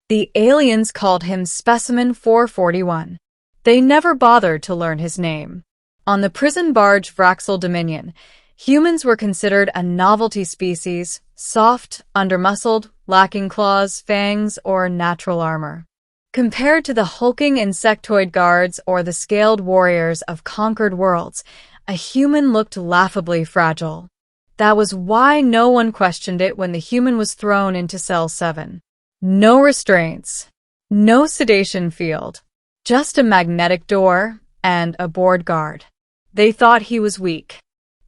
The aliens called him Specimen 441. They never bothered to learn his name. On the prison barge Vraxel Dominion, humans were considered a novelty species, soft, undermuscled, lacking claws, fangs, or natural armor. Compared to the hulking insectoid guards or the scaled warriors of conquered worlds, a human looked laughably fragile. That was why no one questioned it when the human was thrown into Cell 7. No restraints, no sedation field, just a magnetic door and a bored guard. They thought he was weak.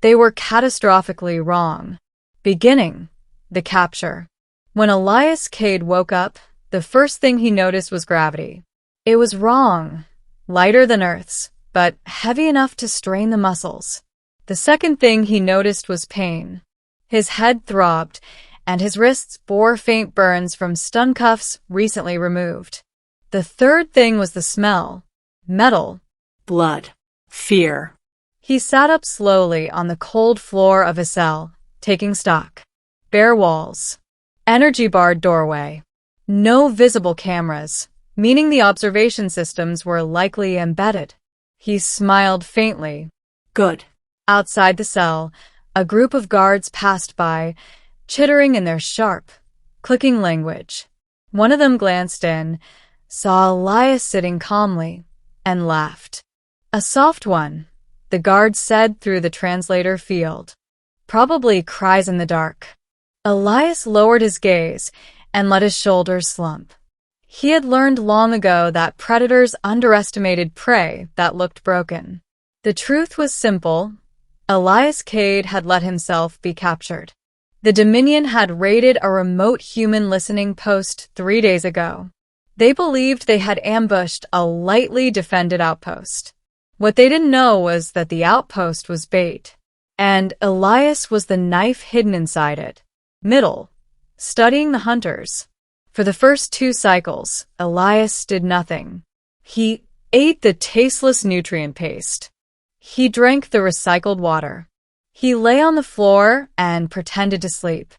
They were catastrophically wrong. Beginning the capture. When Elias Cade woke up, the first thing he noticed was gravity. It was wrong, lighter than Earth's, but heavy enough to strain the muscles. The second thing he noticed was pain. His head throbbed, and his wrists bore faint burns from stun cuffs recently removed. The third thing was the smell. Metal. Blood. Fear. He sat up slowly on the cold floor of his cell, taking stock. Bare walls. Energy-barred doorway. No visible cameras, meaning the observation systems were likely embedded. He smiled faintly. Good. Outside the cell, a group of guards passed by, chittering in their sharp, clicking language. One of them glanced in, saw Elias sitting calmly, and laughed. A soft one, the guard said through the translator field. Probably cries in the dark. Elias lowered his gaze and let his shoulders slump. He had learned long ago that predators underestimated prey that looked broken. The truth was simple. Elias Cade had let himself be captured. The Dominion had raided a remote human listening post 3 days ago. They believed they had ambushed a lightly defended outpost. What they didn't know was that the outpost was bait, and Elias was the knife hidden inside it. Middle. Studying the hunters. For the first 2 cycles, Elias did nothing. He ate the tasteless nutrient paste. He drank the recycled water. He lay on the floor and pretended to sleep.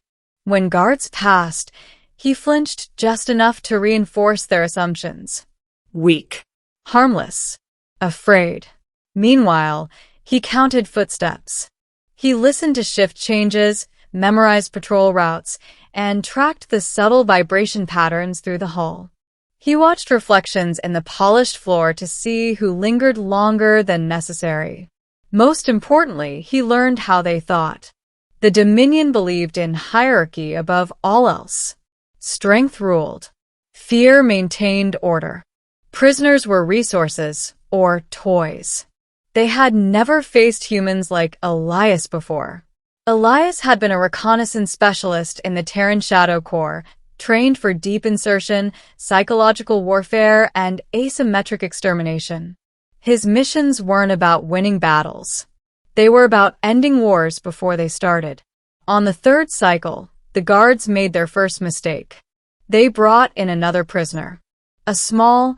When guards passed, he flinched just enough to reinforce their assumptions. Weak. Harmless. Afraid. Meanwhile, he counted footsteps. He listened to shift changes, memorized patrol routes, and tracked the subtle vibration patterns through the hull. He watched reflections in the polished floor to see who lingered longer than necessary. Most importantly, he learned how they thought. The Dominion believed in hierarchy above all else. Strength ruled. Fear maintained order. Prisoners were resources, or toys. They had never faced humans like Elias before. Elias had been a reconnaissance specialist in the Terran Shadow Corps, trained for deep insertion, psychological warfare, and asymmetric extermination. His missions weren't about winning battles. They were about ending wars before they started. On the 3rd cycle, the guards made their first mistake. They brought in another prisoner. A small,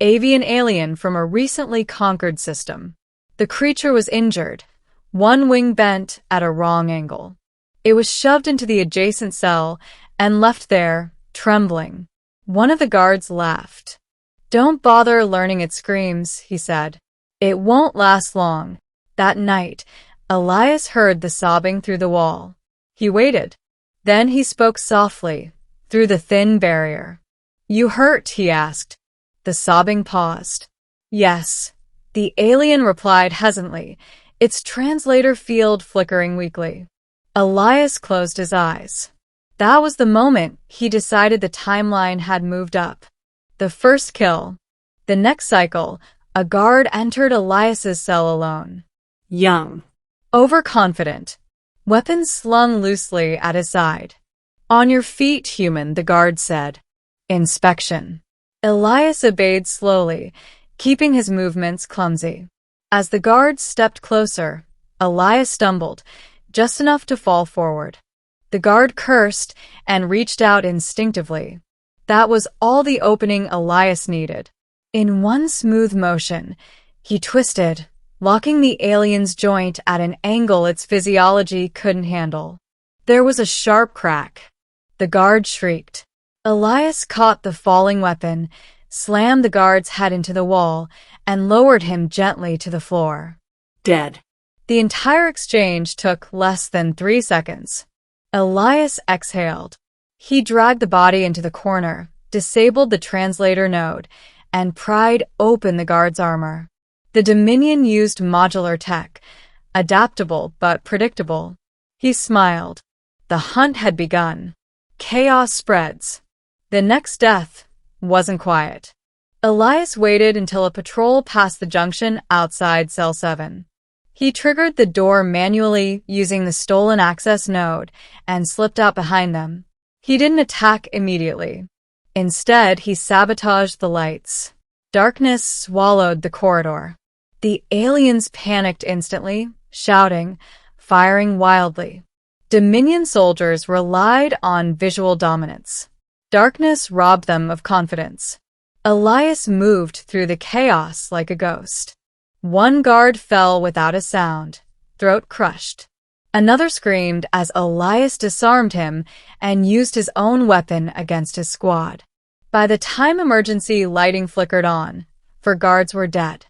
avian alien from a recently conquered system. The creature was injured, one wing bent at a wrong angle. It was shoved into the adjacent cell and left there, trembling. One of the guards laughed. "Don't bother learning its screams," he said. "It won't last long." That night, Elias heard the sobbing through the wall. He waited. Then he spoke softly, through the thin barrier. "You hurt?" he asked. The sobbing paused. "Yes," the alien replied hesitantly, its translator field flickering weakly. Elias closed his eyes. That was the moment he decided the timeline had moved up. The first kill. The next cycle, a guard entered Elias's cell alone. Young. Overconfident. Weapons slung loosely at his side. "On your feet, human," the guard said. Inspection. Elias obeyed slowly, keeping his movements clumsy. As the guard stepped closer, Elias stumbled, just enough to fall forward. The guard cursed and reached out instinctively. That was all the opening Elias needed. In one smooth motion, he twisted, locking the alien's joint at an angle its physiology couldn't handle. There was a sharp crack. The guard shrieked. Elias caught the falling weapon, slammed the guard's head into the wall, and lowered him gently to the floor. Dead. The entire exchange took less than 3 seconds. Elias exhaled. He dragged the body into the corner, disabled the translator node, and pried open the guard's armor. The Dominion used modular tech, adaptable but predictable. He smiled. The hunt had begun. Chaos spreads. The next death wasn't quiet. Elias waited until a patrol passed the junction outside Cell 7. He triggered the door manually using the stolen access node and slipped out behind them. He didn't attack immediately. Instead, he sabotaged the lights. Darkness swallowed the corridor. The aliens panicked instantly, shouting, firing wildly. Dominion soldiers relied on visual dominance. Darkness robbed them of confidence. Elias moved through the chaos like a ghost. One guard fell without a sound, throat crushed. Another screamed as Elias disarmed him and used his own weapon against his squad. By the time emergency lighting flickered on, 4 guards were dead,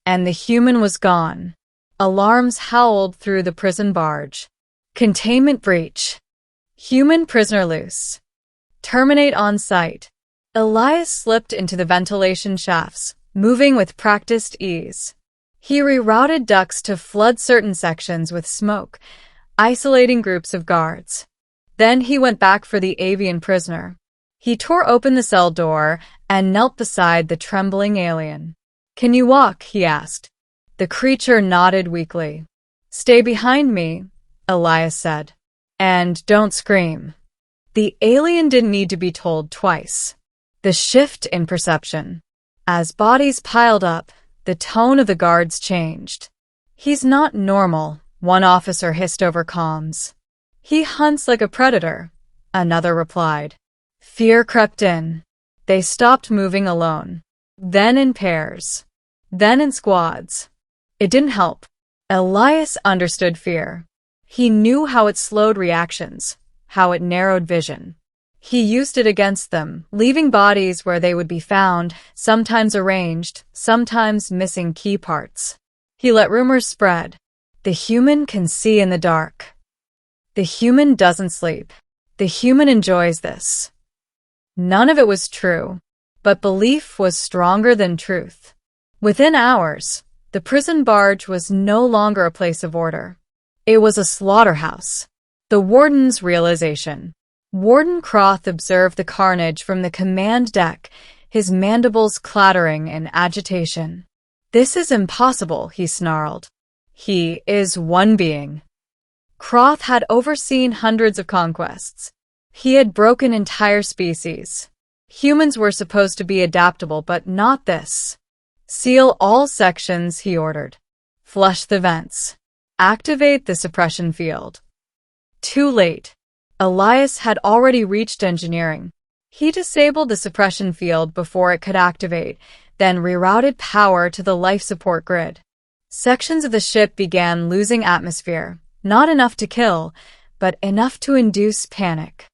and the human was gone. Alarms howled through the prison barge. Containment breach. Human prisoner loose. Terminate on sight. Elias slipped into the ventilation shafts, moving with practiced ease. He rerouted ducts to flood certain sections with smoke, isolating groups of guards. Then he went back for the avian prisoner. He tore open the cell door and knelt beside the trembling alien. "Can you walk?" he asked. The creature nodded weakly. "Stay behind me," Elias said. "And don't scream." The alien didn't need to be told twice. The shift in perception. As bodies piled up, the tone of the guards changed. "He's not normal," one officer hissed over comms. "He hunts like a predator," another replied. Fear crept in. They stopped moving alone. Then in pairs. Then in squads. It didn't help. Elias understood fear. He knew how it slowed reactions, how it narrowed vision. He used it against them, leaving bodies where they would be found, sometimes arranged, sometimes missing key parts. He let rumors spread. The human can see in the dark. The human doesn't sleep. The human enjoys this. None of it was true, but belief was stronger than truth. Within hours, the prison barge was no longer a place of order. It was a slaughterhouse. The warden's realization. Warden Croth observed the carnage from the command deck, his mandibles clattering in agitation. "This is impossible," he snarled. "He is one being." Croth had overseen hundreds of conquests. He had broken entire species. Humans were supposed to be adaptable, but not this. "Seal all sections," he ordered. "Flush the vents. Activate the suppression field." Too late. Elias had already reached engineering. He disabled the suppression field before it could activate, then rerouted power to the life support grid. Sections of the ship began losing atmosphere, not enough to kill, but enough to induce panic.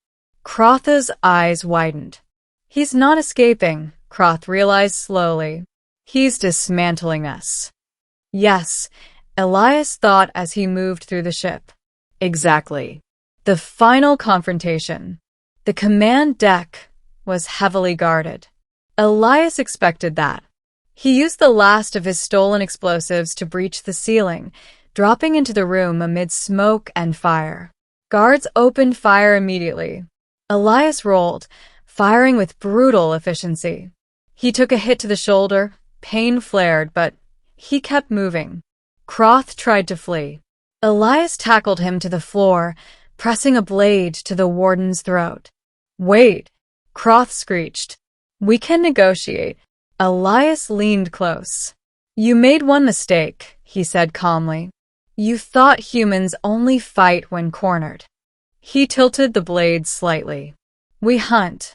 Croth's eyes widened. "He's not escaping," Croth realized slowly. "He's dismantling us." Yes, Elias thought as he moved through the ship. Exactly. The final confrontation. The command deck was heavily guarded. Elias expected that. He used the last of his stolen explosives to breach the ceiling, dropping into the room amid smoke and fire. Guards opened fire immediately. Elias rolled, firing with brutal efficiency. He took a hit to the shoulder, pain flared, but he kept moving. Croth tried to flee. Elias tackled him to the floor, pressing a blade to the warden's throat. "Wait," Croth screeched. "We can negotiate." Elias leaned close. "You made one mistake," he said calmly. "You thought humans only fight when cornered." He tilted the blade slightly. "We hunt.